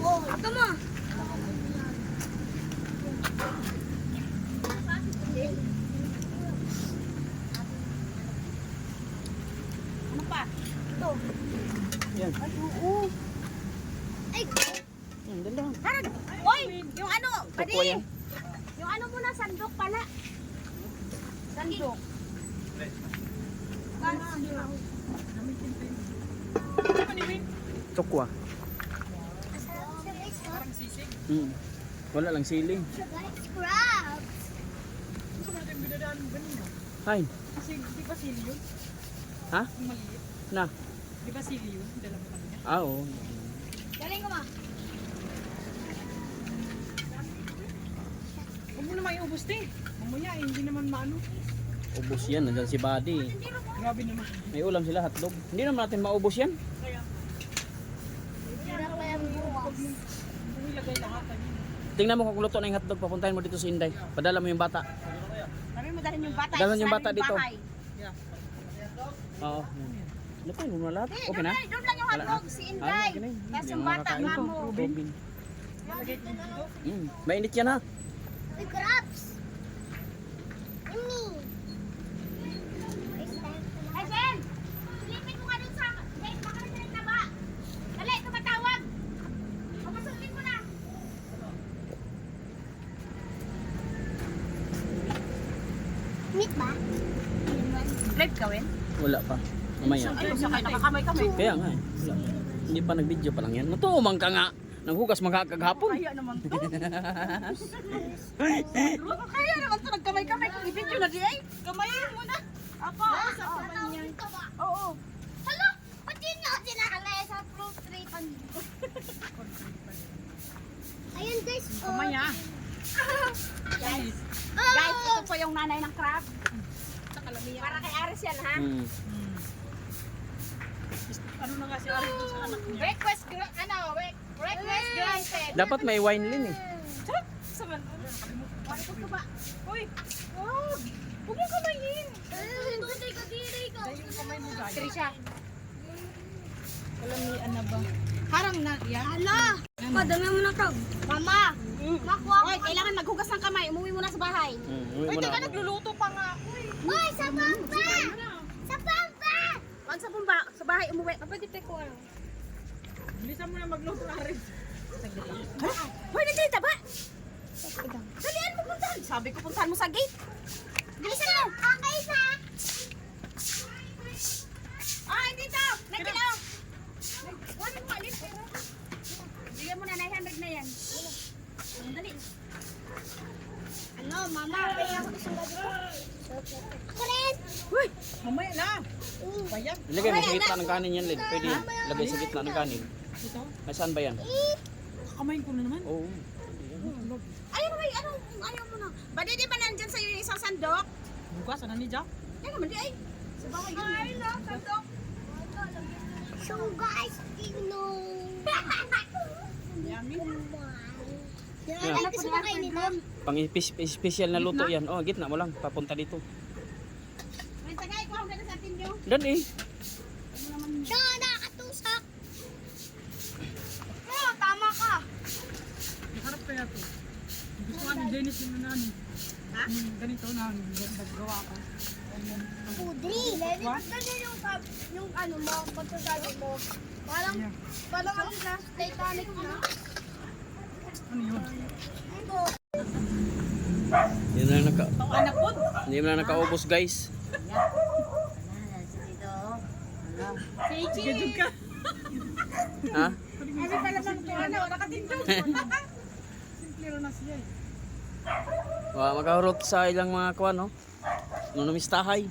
Oh, ito mo. Ano pa? Ito. Yan. Ay, oo. Ay, Dala. Harag! Oy! Yung ano, padi! Tokwa yan. Yung ano muna, sandok pala. Sandok. Ano ba ni Win? Tokwa. masarap siya guys. Oh. Parang sisig. Wala lang siling. Siya guys, crabs. Gusto natin binadaan ganun no? Hay. Kasi di ba sili yun? Ha? Yung maliit. Na. Di ba sili yun? Dala mo kanina. Oo. Galing ko ma. Huwag mo naman iubos te. Mamaya hindi naman maano. Ubos yan. Nandiyan si Buddy. Grabe naman. May ulam sila, hotdog. Hindi naman natin maubos yan. Hirap pa yung bukas. Kung ilagay lahat. Tingnan mo kung luto na yung hotdog. Papuntahin mo dito sa Inday. Padala mo yung bata. Sabi mo dalhin yung bata. Dalhin yung isasalin bata dito. bahay. Oo. Lutuin mo na lahat. Hindi, Okay na? doon lang yung Wala na? hotdog, si Inday. okay na yun. Tapos Hindi yung mo bata, makakain. mamo. Robin. Ilagay ko dito. Mainit yan ha. Uy, crabs. Yummy. It's time to Ay, Jen! Silipin mo nga dun sa... Jen, baka rin na ba? Dali, tumatawag. Pagpasulin mo na. meet ba? Live ka, Wen? Wala pa. Mamaya. Ay, sakay, nakakamay-kamay. Kaya nga eh. Wala pa. Hindi pa nag-video pa lang yan. Natuumang ka nga. Naghugas magkakaghapon. Kaya naman to. Kaya naman to, nagkamay-kamay. Kung i-video na di ay, kamayin mo na. Apo, sa Tatawin ka ba? Oo. Hala, pati nyo sinakalay sa fruit tree pan. Ayun guys, oh. Mamaya. Guys, Oh. guys, ito po yung nanay ng crab. Para kay Aris yan, ha? Hmm. Ano na nga si Ari doon sa anak niya. Request, request granted. Dapat may wine lin eh. Sa man. Ano ko ba? Uy, wag. Huwag mo kamayin. Tutoy ka, diri ka. Dahil yung kamay mo gaya. Trisha. Kalamian na ba? Harang na, yan. Hala, madami mo na to. Mama. Makuha Hoy, kailangan maghugas ng kamay. Umuwi muna sa bahay. Uwi Uy, mo na teka, ako. nagluluto pa nga ako eh. Uy, sa bamba! Sa bamba! Wag sa bumba, sa bahay umuwi. Pwede pa ko ano. Bilisan mo na magluto Ari. Hoy, nandito ba? Dalian mo puntahan. Sabi ko puntahan mo sa gate. Bilisan mo. Okay sa. Ay, dito. Nandito. Wala mo alis. Bigyan mo na 900 na yan. Dali. Ano, mama, kaya ako sa gabi ko. Karen! Uy, Mamaya na. Bayag. Ilagay mo sa gitna ng kanin yan, Lid. Pwede yan. Ilagay sa gitna ng kanin. Ito. Ay, saan ba yan? Kakamayin ko na naman. Oo. ayaw mo, ayaw mo na. Ba di ba nandyan sa'yo yung isang sandok? Bukas, ano ni Jack? Yan naman di ay. Sa bawah yun. Ay, no, sandok. So guys, tigno. Yummy. Yan, Yeah. ay gusto ba kayo nito? Pang special na luto yan. Oh, gitna mo lang. Papunta dito. May tagay ko, hanggang sa atin nyo. Dan eh. Siya, nakakatusak. Oh, tama ka. Harap kaya to. Gusto nga ni Dennis yung nanani. Ha? Ganito na naggawa ko. Pudri. Ganyan yung ano mo, pagkasabi mo. Parang, Yeah. parang ano na, Titanic na. Ano yun? Ito. Hindi na naka... Anak po. Hindi mo na nakaubos, guys. Sige, jug ka. Ha? Sabi pala ng ano, nakatindog. Simple rin na siya eh. Magkahurot sa ilang mga kuwan, no? Nunumistahay.